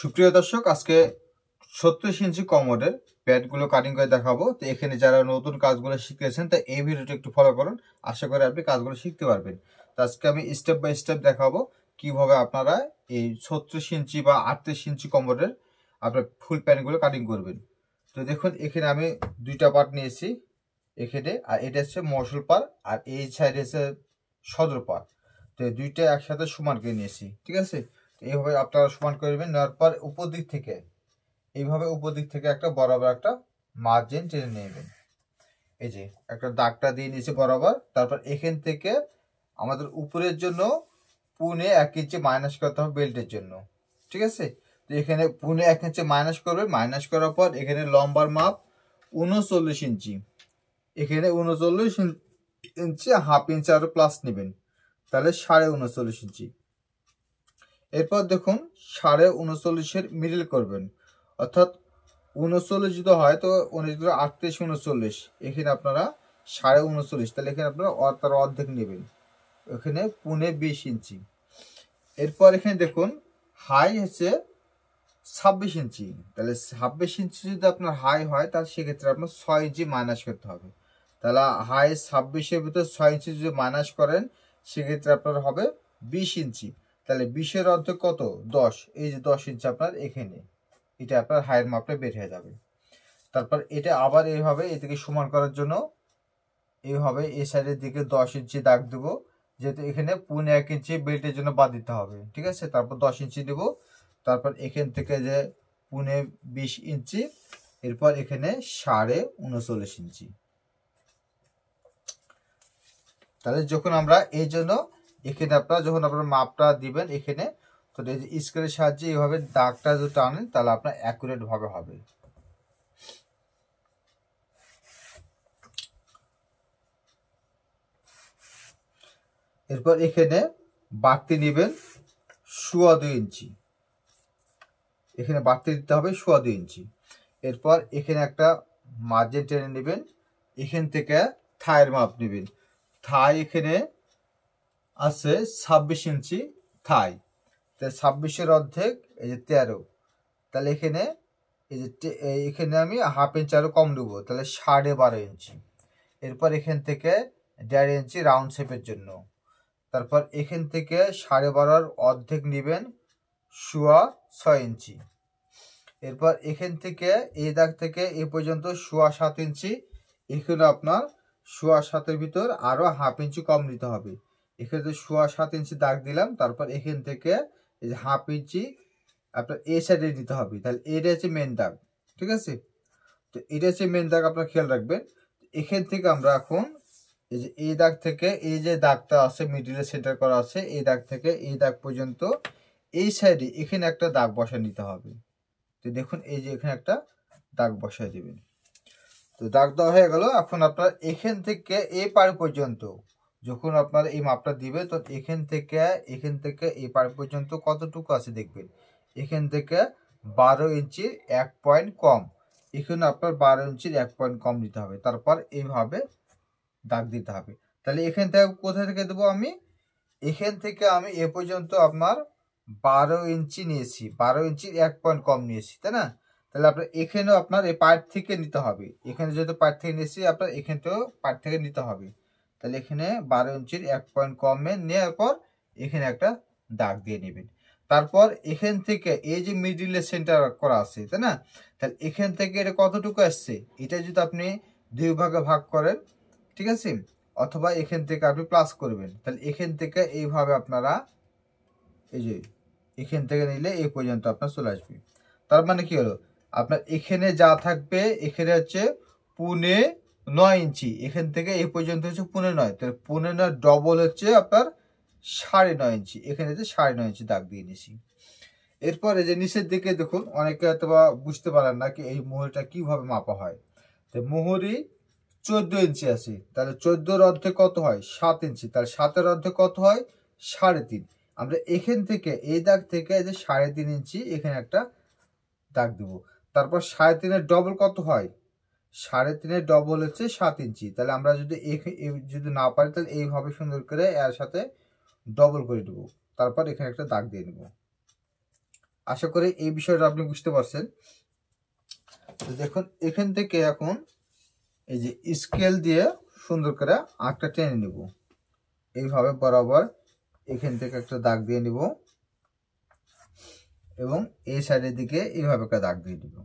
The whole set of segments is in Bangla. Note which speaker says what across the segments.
Speaker 1: সুপ্রিয় দর্শক, আজকে 36 ইঞ্চি কমোডের প্যাডগুলো কাটিং করে দেখাবো। তো এখানে যারা নতুন কাজগুলো শিখেছেন তা এই ভিডিওটা একটু ফলো করুন, আশা করি আপনি কাজগুলো শিখতে পারবেন। তো আজকে আমি স্টেপ বাই স্টেপ দেখাবো কিভাবে আপনারা এই 36 ইঞ্চি বা 38 ইঞ্চি কমোডের আপনার ফুল প্যান্টগুলো কাটিং করবেন। তো দেখুন, এখানে আমি দুইটা পার্ট নিয়েছি এখানে, আর এটা হচ্ছে মশল পার আর এই সাইডে হচ্ছে সদর পার। তো এই দুইটা একসাথে সমান করে নিয়েছি, ঠিক আছে। এইভাবে আপনারা সমান করবেন। নেওয়ার পর উপর দিক থেকে এইভাবে উপর দিক থেকে একটা বরাবর একটা মার্জিন টেনে নেবেন। এই যে একটা দাগটা দিয়ে নিয়েছি বরাবর। তারপর এখান থেকে আমাদের উপরের জন্য 1.5 ইঞ্চি মাইনাস করতে হবে বেল্টের জন্য, ঠিক আছে। তো এখানে 1.5 ইঞ্চি মাইনাস করবেন। মাইনাস করার পর এখানে লম্বার মাপ 39 ইঞ্চি, এখানে 39 ইঞ্চি হাফ ইঞ্চি আরো প্লাস নেবেন, তাহলে 39.5 ইঞ্চি। এরপর দেখুন 39.5 মিডল করবেন, অর্থাৎ 39 যদি হয় তো 38 39, এখানে আপনারা 39.5, তাহলে এখানে আপনারা তার অর্ধেক নেবেন, এখানে 20 ইঞ্চি। এরপর এখানে দেখুন হাই হচ্ছে 26 ইঞ্চি, তাহলে 26 ইঞ্চি যদি আপনার হাই হয় তাহলে সেক্ষেত্রে আপনার 6 ইঞ্চি মাইনাস করতে হবে। তাহলে হাই 26-এর ভিতরে 6 ইঞ্চি যদি মাইনাস করেন সেক্ষেত্রে আপনার হবে 20 ইঞ্চি। তাহলে 20-এর অর্ধেক কত? 10। এই যে 10 ইঞ্চি আপনার এখানে, এটা আপনার হাইয়ের মাপটা বের হয়ে যাবে। তারপর এটা আবার এইভাবে এদিকে সমান করার জন্য এইভাবে এই সাইডের দিকে 10 ইঞ্চি দাগ দেবো, যেহেতু এখানে 1.5 ইঞ্চি বেল্টের জন্য বাদ দিতে হবে, ঠিক আছে। তারপর 10 ইঞ্চি দেবো, তারপর এখান থেকে যে 20 ইঞ্চি, এরপর এখানে 39.5 ইঞ্চি। তাহলে যখন আমরা এই জন্য এখানে আপনারা যখন আপনার মাপটা দিবেন এখানে, তো এই যে স্কেলের সাহায্যে এইভাবে দাগটা যদি টানেন তাহলে আপনার অ্যাকুরেট ভাবে হবে। এরপর এখানে বাড়তি নেবেন 2.25 ইঞ্চি, এখানে বাড়তি দিতে হবে 2.25 ইঞ্চি। এরপর এখানে একটা মার্জিন টেনে নেবেন, এখান থেকে থাইয়ের মাপ নেবেন। থাই এখানে আছে 26 ইঞ্চি থাই, তাহলে 26-এর অর্ধেক এই যে 13, তাহলে এখানে এই যে এখানে আমি হাফ ইঞ্চি আরো কম নেবো, তাহলে 12.5 ইঞ্চি। এরপর এখান থেকে 1.5 ইঞ্চি রাউন্ড শেপের জন্য। তারপর এখান থেকে 12.5-এর অর্ধেক নেবেন 6.25 ইঞ্চি। এরপর এখান থেকে এই দাগ থেকে এই পর্যন্ত 7.25 ইঞ্চি, এখানে আপনার 7.25-এর ভিতর আরো হাফ ইঞ্চি কম নিতে হবে। এখানে 7.25 ইঞ্চি দাগ দিলাম, তারপর এখান থেকে এই যে হাফ ইঞ্চি আপনার এই সাইডে নিতে হবে, তাহলে এটা হচ্ছে মেন দাগ, ঠিক আছে। তো এটা হচ্ছে মেন দাগ, আপনার খেয়াল রাখবেন। এখান থেকে আমরা এখন এই যে এই দাগ থেকে এই যে দাগটা আছে মিডিলে সেন্টার করা আছে, এই দাগ থেকে এই দাগ পর্যন্ত এই সাইডে এখানে একটা দাগ বসায় নিতে হবে। তো দেখুন এই যে এখানে একটা দাগ বসায় দিবেন। তো দাগ দেওয়া হয়ে গেল। এখন আপনার এখান থেকে এই পার পর্যন্ত যখন আপনার এই মাপটা দিবে, তো এখান থেকে এই পার পর্যন্ত কতটুকু আছে দেখবেন। এখান থেকে 12 ইঞ্চির 1 পয়েন্ট কম, এখানে আপনার 12 ইঞ্চির 1 পয়েন্ট কম দিতে হবে। তারপর এইভাবে দাগ দিতে হবে। তাহলে এখান থেকে কোথা থেকে দেবো আমি? এখান থেকে আমি এ পর্যন্ত আপনার 12 ইঞ্চি নিয়েছি, 12 ইঞ্চির 1 পয়েন্ট কম নিয়েছি, তাই না? তাহলে আপনার এখানেও আপনার এই পার্ট থেকে নিতে হবে, এখানে যেহেতু পার্ট থেকে নিয়েছি আপনার এখানটাও পার্ট থেকে নিতে হবে। তাহলে এখানে 12 ইঞ্চির 1 পয়েন্ট কমে নেওয়ার পর এখানে একটা দাগ দিয়ে নেবেন। তারপর এখান থেকে এই যে মিডিলে সেন্টার করা আছে, তাই না? তাহলে এখান থেকে এটা কতটুকু আসছে, এটা যদি আপনি 2 ভাগে ভাগ করেন, ঠিক আছে, অথবা এখান থেকে আপনি প্লাস করবেন, তাহলে এখান থেকে এইভাবে আপনারা এই যে এখান থেকে নিলে এই পর্যন্ত আপনার চলে আসবে। তার মানে কি হলো, আপনার এখানে যা থাকবে এখানে হচ্ছে 9.5 ইঞ্চি, এখান থেকে এই পর্যন্ত হচ্ছে 9.5, তাহলে 9.5 ডবল হচ্ছে আপনার 9.5 ইঞ্চি, এখানে হচ্ছে 9.5 ইঞ্চি দাগ দিয়ে নিছি। এরপরে যে নিচের দিকে দেখুন, অনেকে হয়তো বুঝতে পারেন না কি এই মোহরটা কিভাবে মাপা হয়। তো মোহরি 14 ইঞ্চি আছে, তাহলে 14-এর অর্ধেক কত হয়? 7 ইঞ্চি, তাহলে 7-এর অর্ধেক কত হয়? 3.5। আমরা এখান থেকে এই দাগ থেকে যে 3.5 ইঞ্চি এখানে একটা দাগ দেবো। তারপর 3.5-এর ডবল কত হয়? 3.5-এর ডবল হচ্ছে 7 ইঞ্চি। তাহলে আমরা যদি যদি না পারি তাহলে এইভাবে সুন্দর করে এর সাথে ডবল করে দেবো, তারপর এখানে একটা দাগ দিয়ে নেব। আশা করি এই বিষয়টা আপনি বুঝতে পারছেন। তো দেখুন এখান থেকে এখন এই যে স্কেল দিয়ে সুন্দর করে আঁকটা টেনে নিব, এইভাবে বরাবর এখান থেকে একটা দাগ দিয়ে নিব এবং এই সাইডের দিকে এইভাবে একটা দাগ দিয়ে দিব।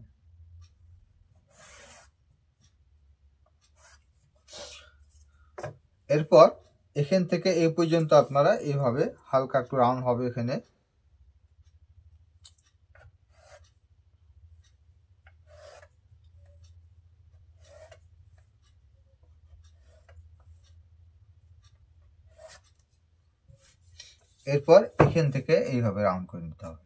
Speaker 1: এরপর এখান থেকে এই পর্যন্ত আপনারা এইভাবে হালকা একটু রাউন্ড হবে এখানে। এরপর এখান থেকে এইভাবে রাউন্ড করে নিতে হবে।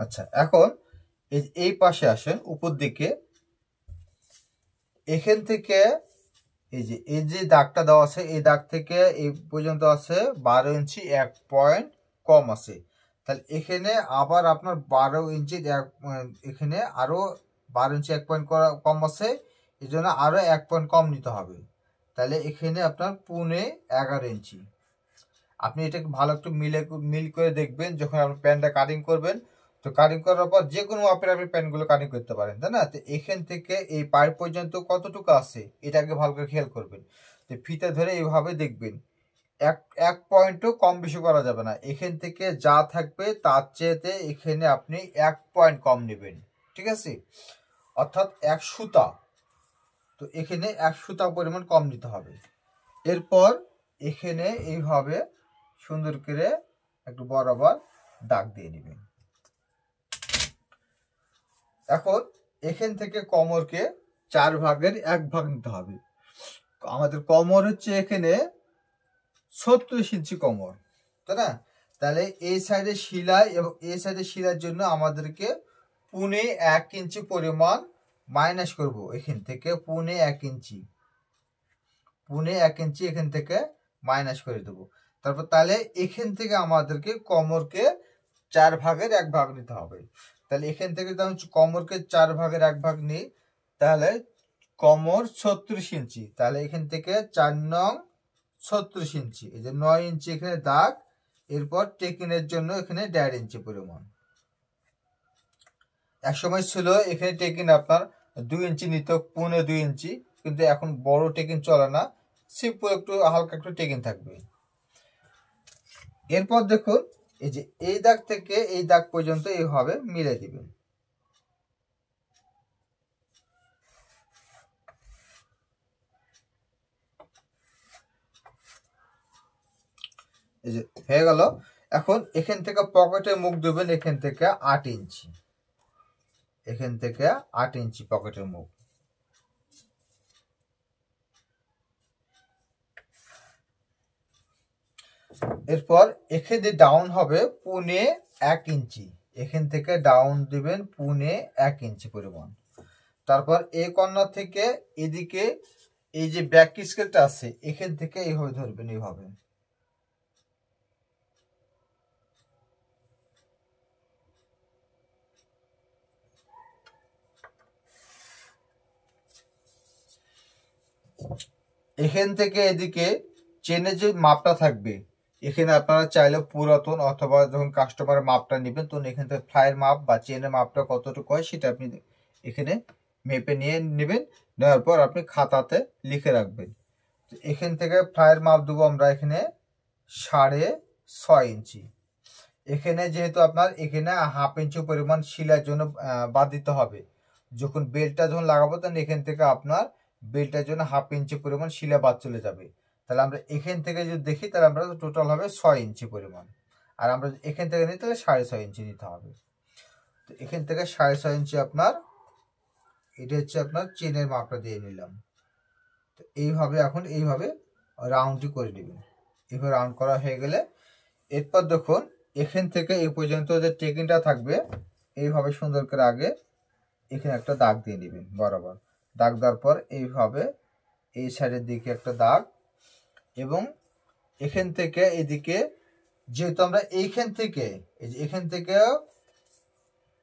Speaker 1: আচ্ছা, এখন এই পাশে আসেন উপর দিকে। এখান থেকে এই যে দাগটা দেওয়া আছে, এই দাগ থেকে এই পর্যন্ত আছে 12 ইঞ্চি 1 পয়েন্ট কম আছে। তাহলে এখানে আবার আপনার 12 ইঞ্চি এখানে আরো 12 ইঞ্চি 1 পয়েন্ট কম আছে, এই জন্য আরো 1 পয়েন্ট কম নিতে হবে। তাহলে এখানে আপনার 11 ইঞ্চি। আপনি এটাকে ভালো একটু মিল করে দেখবেন যখন আপনি প্যান্টটা কাটিং করবেন। তো কাটিং করার পর যে কোনো মাপের আপনি প্যান্টগুলো কাটিং করতে পারেন, তাই না? তো এখান থেকে এই পাইপ পর্যন্ত কতটুকু আছে এটাকে ভালো করে খেয়াল করবেন। তো ফিতে ধরে এইভাবে দেখবেন, এক পয়েন্টও কম বেশি করা যাবে না। এখান থেকে যা থাকবে তার চেয়েতে এখানে আপনি 1 পয়েন্ট কম নেবেন, ঠিক আছে? অর্থাৎ 1 সুতা। তো এখানে 1 সুতা পরিমাণ কম নিতে হবে। এরপর এখানে এইভাবে সুন্দর করে একটু বরাবর দাগ দিয়ে নেবেন। এখন এখান থেকে কোমরকে 4 ভাগের 1 ভাগ নিতে হবে। আমাদের কোমর হচ্ছে এখানে 36 ইঞ্চি কোমর, তাই না? তাহলে এই সাইডে সেলাই এবং এই সাইডে সেলাইয়ের জন্য আমাদেরকে 1.5 ইঞ্চি পরিমাণ মাইনাস করব। এখান থেকে 1.5 ইঞ্চি, 1.5 ইঞ্চি এখান থেকে মাইনাস করে দেবো। তারপর তাহলে এখান থেকে আমাদেরকে কোমরকে 4 ভাগের 1 ভাগ নিতে হবে। তাহলে এখান থেকে যদি আমি কোমরকে 4 ভাগের 1 ভাগ নিই, তাহলে কোমর 36 ইঞ্চি। তাহলে এখান থেকে 4 নং 36 ইঞ্চি, এই যে 9 ইঞ্চি এখানে দাগ। এরপর টেকিনের জন্য এখানে 1.5 ইঞ্চি পরিমাণ। এক সময় ছিল এখানে টেকিন আপনার 2 ইঞ্চি নিত, 2.5 ইঞ্চি, কিন্তু এখন বড় টেকিন চলে না, সিম্পল একটু হালকা একটু টেকিন থাকবে। এরপর দেখুন এই যে এই দাগ থেকে এই দাগ পর্যন্ত এইভাবে মিলে দিবেন। এই যে হয়ে গেল। এখন এখান থেকে পকেটে মুখ দেবেন, এখান থেকে 8 ইঞ্চি, এখান থেকে 8 ইঞ্চি পকেটের মুখ। এরপর এখানে ডাউন হবে 1.5 ইঞ্চি, এখান থেকে ডাউন দিবেন 1.5 ইঞ্চি পরিমাণ। তারপর এই কর্নার থেকে এদিকে এই যে ব্যাক স্কেলটা আছে এখান থেকে এইভাবে ধরবেন, এইভাবে। এখান থেকে এদিকে চেনের যে মাপটা থাকবে, এখানে আপনারা চাইলে পুরাতন অথবা যখন কাস্টমারের মাপটা নেবেন তখন এখান থেকে ফ্লাইয়ের মাপ বা চেনের মাপটা কতটুকু হয় সেটা আপনি এখানে মেপে নিয়ে নেবেন। নেওয়ার পর আপনি খাতাতে লিখে রাখবেন। এখান থেকে ফ্লাইয়ের মাপ দেবো আমরা এখানে 6.5 ইঞ্চি। এখানে যেহেতু আপনার এখানে 1/2 ইঞ্চি পরিমাণ সেলাইয়ের জন্য বাদ দিতে হবে। যখন বেল্টটা যখন লাগাবো তখন এখান থেকে আপনার বেল্টের জন্য 1/2 ইঞ্চি পরিমাণ সেলাই বাদ চলে যাবে। তাহলে আমরা এখান থেকে যদি দেখি তাহলে আমরা টোটাল হবে 6 ইঞ্চি পরিমাণ। আর আমরা এখান থেকে নিই তাহলে 6.5 ইঞ্চি নিতে হবে। তো এখান থেকে 6.5 ইঞ্চি আপনার, এটা হচ্ছে আপনার চেনের মাপটা দিয়ে নিলাম। তো এইভাবে এখন এইভাবে রাউন্ডটি করে নেবেন। এইভাবে রাউন্ড করা হয়ে গেলে এরপর দেখুন এখান থেকে এই পর্যন্ত যে টেকিংটা থাকবে এইভাবে সুন্দর করে আগে এখানে একটা দাগ দিয়ে নেবেন বরাবর। দাগ দেওয়ার পর এইভাবে এই সাইডের দিকে একটা দাগ, এবং এখান থেকে এদিকে যেহেতু আমরা এইখান থেকে এই যে এখান থেকে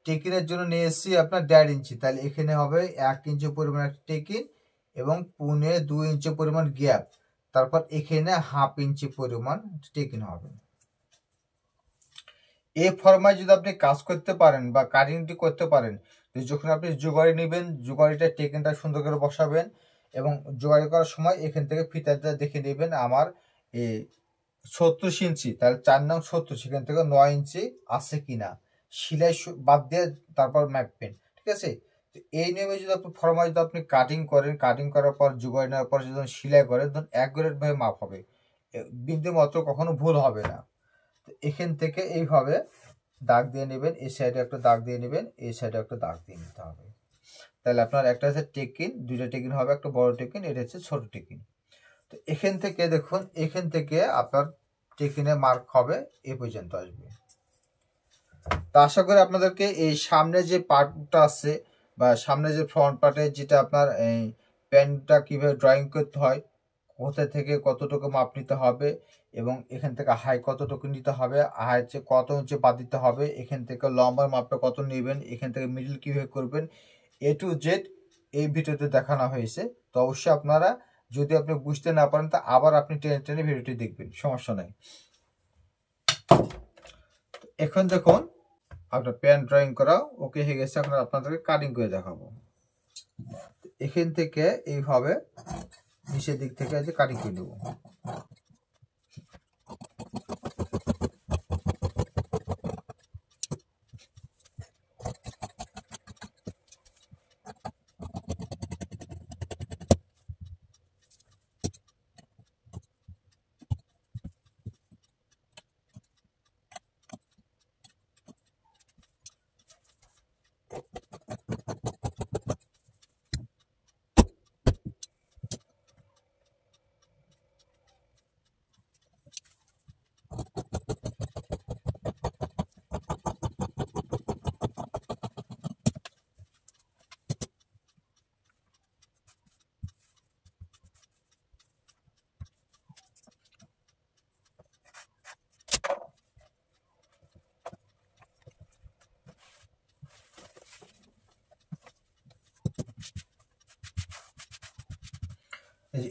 Speaker 1: টেকিনের জন্য নিয়ে এসেছি আপনার 1.5 ইঞ্চি, তাহলে এখানে হবে 1 ইঞ্চি পরিমাণ একটা টেকিন। এবং 1.25 ইঞ্চি পরিমাণ গ্যাপ, তারপর এখানে 1/2 ইঞ্চি পরিমাণ টেকিং হবে। এই ফর্মায় যদি আপনি কাজ করতে পারেন বা কাটিংটি করতে পারেন, যখন আপনি জোগাড়ি নেবেন, জোগাড়িটা টেকিংটা সুন্দর করে বসাবেন এবং জোগাড়ি করার সময় এখান থেকে ফিতাটা দেখে নেবেন আমার এই 36 ইঞ্চি, তাহলে 4 নং 70, সেখান থেকে 9 ইঞ্চি আছে কিনা সেলাই বাদ দিয়ে তারপর মাপবেন, ঠিক আছে। তো এই নিয়মে যদি আপনি ফর্মায় যদি আপনি কাটিং করেন, কাটিং করার পর জোগাড়ি নেওয়ার পর যখন সেলাই করেন তখন অ্যাকুরেট ভাবে মাপ হবে, বিন্দু মাত্র কখনো ভুল হবে না। তো এখান থেকে এইভাবে দাগ দিয়ে নেবেন, এই সাইডে একটা দাগ দিয়ে নেবেন, এই সাইডে একটা দাগ দিয়ে নিতে হবে। তাহলে আপনার একটা হচ্ছে টেকিন, দুইটা টেকিন হবে, একটা বড় টেকিন, এটা হচ্ছে ছোট টেকিন। তো এখান থেকে দেখুন, এখান থেকে আপনার টেকিনের মার্ক হবে এই পর্যন্ত আসবে। তো আশা করি আপনাদেরকে এই সামনে যে পার্টটা আছে বা সামনে যে ফ্রন্ট পার্টে যেটা আপনার এই প্যান্টটা কিভাবে ড্রয়িং করতে হয়, কোথা থেকে কতটুকু মাপ নিতে হবে এবং এখান থেকে হাই কতটুকু নিতে হবে, হাই কত ইঞ্চি বাদ দিতে হবে, এখান থেকে লম্বার মাপটা কত নেবেন, এখান থেকে মিডল কিভাবে করবেন, A to Z এই ভিডিওতে দেখানো হয়েছে। তো অবশ্যই আপনারা যদি আপনি বুঝতে না পারেন তা আবার আপনি টেনে টেনে ভিডিওটি দেখবেন, সমস্যা নাই। এখন দেখুন আপনার প্যান ড্রয়িং করা ওকে হয়ে গেছে, এখন আপনাদেরকে কাটিং করে দেখাবো। এখান থেকে এইভাবে নিচের দিক থেকে যে কাটিং করে নেব।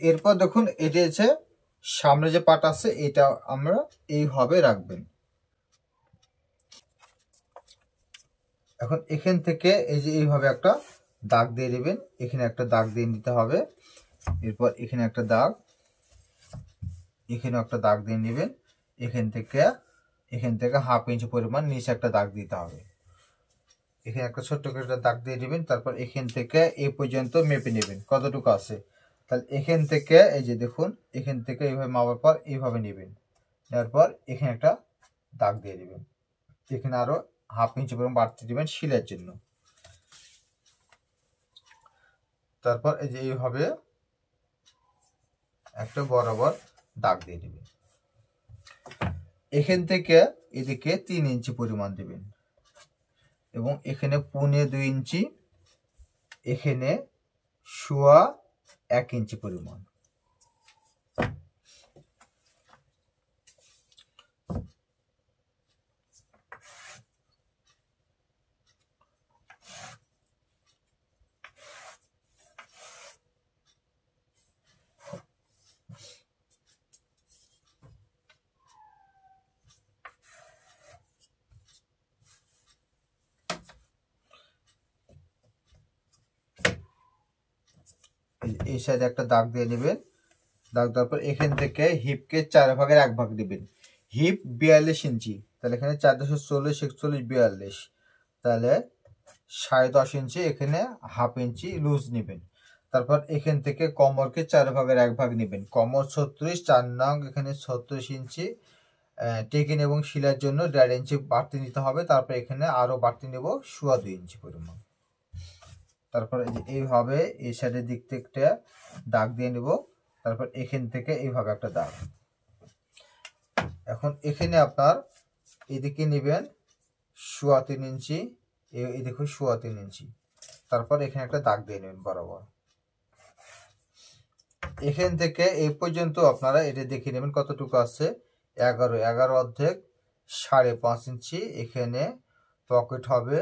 Speaker 1: এরপর দেখুন এটা হচ্ছে সামনে যে পার্ট আছে, এটা আমরা এইভাবে রাখবেন। এখন এখান থেকে এই যে এইভাবে একটা দাগ দিয়ে নেবেন, এখানে একটা দাগ দিয়ে নিতে হবে, এরপর এখানে একটা দাগ, এখানে একটা দাগ দিয়ে নেবেন, এখান থেকে 1/2 ইঞ্চি পরিমাণ নিচে একটা দাগ দিতে হবে, এখানে একটা ছোট্ট করে একটা দাগ দিয়ে নেবেন। তারপর এখান থেকে এই পর্যন্ত মেপে নেবেন কতটুকু আছে। তাহলে এখান থেকে এই যে দেখুন, এখান থেকে এইভাবে মাপার পর এইভাবে নেবেন, নেওয়ার পর এখানে একটা দাগ দিয়ে দেবেন, এখানে আরো 1/2 ইঞ্চি পরিমাণ বাড়তে দিবেন সেলাইয়ের জন্য। তারপর এই যে এইভাবে একটা বরাবর দাগ দিয়ে দেবেন। এখান থেকে এদিকে 3 ইঞ্চি পরিমাণ দেবেন এবং এখানে 1.25 ইঞ্চি, এখানে 1.25 ইঞ্চি পরিমাণ। এই সাইডে একটা দাগ দিয়ে নেবেন, দাগ দেওয়ার পর এখান থেকে হিপকে 4 ভাগের 1 ভাগ দিবেন। হিপ 42 ইঞ্চি, তাহলে এখানে 4 × 40 41 42, তাহলে 10.5 ইঞ্চি, এখানে 1/2 ইঞ্চি লুজ নেবেন। তারপর এখান থেকে কোমরকে 4 ভাগের 1 ভাগ নেবেন, কোমর 36, 4 নং এখানে 36 ইঞ্চি টেকিং এবং সেলাইয়ের জন্য 1.5 ইঞ্চি বাড়তি নিতে হবে। তারপর এখানে আরো বাড়তি নেব 2.25 ইঞ্চি পরিমাণ। তারপর এইভাবে এই সাইডের দিক থেকে দাগ দিয়ে নেব, তারপর এখান থেকে এইভাবে একটা দাগ। এখন এখানে আপনার এদিকে নেবেন 3.25 ইঞ্চি, এই দেখুন 3.25 ইঞ্চি, তারপর এখানে একটা দাগ দিয়ে নেবেন বরাবর। এখান থেকে এই পর্যন্ত আপনারা এটা দেখে নেবেন কতটুকু আছে, 11 অর্ধেক 5.5 ইঞ্চি, এখানে পকেট হবে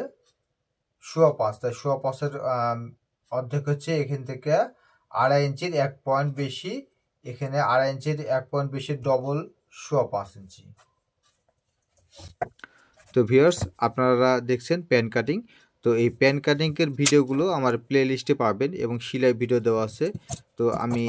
Speaker 1: 5.25, তাই 5.25 অর্ধেক হচ্ছে এখান থেকে 2.5 ইঞ্চির 1 পয়েন্ট বেশি, এখানে 2.5 ইঞ্চির 1 পয়েন্ট বেশি ডবল 5.25 ইঞ্চি। তো ভিউয়ার্স, আপনারা দেখছেন প্যান কাটিং। তো এই প্যান কাটিংয়ের ভিডিওগুলো আমার প্লে লিস্টে পাবেন এবং সেলাই ভিডিও দেওয়া আছে। তো আমি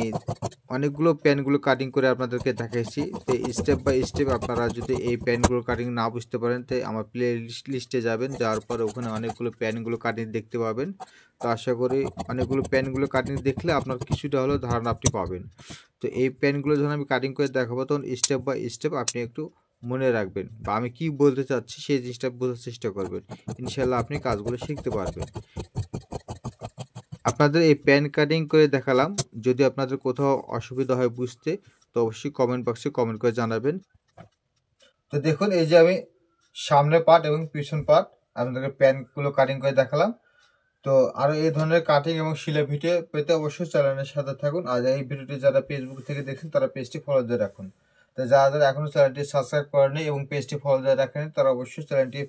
Speaker 1: অনেকগুলো প্যানগুলো কাটিং করে আপনাদেরকে দেখাইছি। তো স্টেপ বাই স্টেপ আপনারা যদি এই প্যানগুলো কাটিং না বুঝতে পারেন, তো আমার প্লে লিস্টে যাবেন, যাওয়ার পর ওখানে অনেকগুলো প্যানগুলো কাটিং দেখতে পাবেন। তো আশা করি অনেকগুলো প্যানগুলো কাটিং দেখলে আপনার কিছুটা হলেও ধারণা আপনি পাবেন। তো এই প্যানগুলো যখন আমি কাটিং করে দেখাবো, তখন স্টেপ বাই স্টেপ আপনি একটু মনে রাখবেন বা আমি কি বলতে চাচ্ছি সেই জিনিসটা বোঝার চেষ্টা করবেন। ইনশাল্লাহ আপনি কাজগুলো শিখতে পারবেন। আপনাদের এই প্যান কাটিং করে দেখালাম। যদি আপনাদের কোথাও অসুবিধা হয় বুঝতে, তো অবশ্যই কমেন্ট বক্সে কমেন্ট করে জানাবেন। তো দেখুন, এই যে আমি সামনে পার্ট এবং পিছন পার্ট আপনাদেরকে প্যানগুলো কাটিং করে দেখালাম। তো আরও এই ধরনের কাটিং এবং সেলাই ভিডিও পেতে অবশ্যই চ্যানেলের সাথে থাকুন। আর এই ভিডিওটি যারা ফেসবুক থেকে দেখছেন তারা পেজটি ফলো দিয়ে রাখুন। তো যারা যারা এখনও চ্যানেলটি সাবস্ক্রাইব করেনি এবং পেজটি ফলো দিয়ে রাখেন, তারা অবশ্যই চ্যানেলটি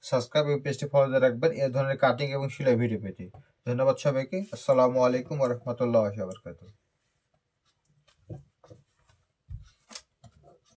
Speaker 1: সাবস্ক্রাইব এবং পেজটি ফলো দিয়ে রাখবেন এই ধরনের কাটিং এবং সেলাই ভিডিও পেতে। ধন্যবাদ সবাইকে। আসসালামু আলাইকুম ওয়া রাহমাতুল্লাহি ওয়া বারাকাতুহু।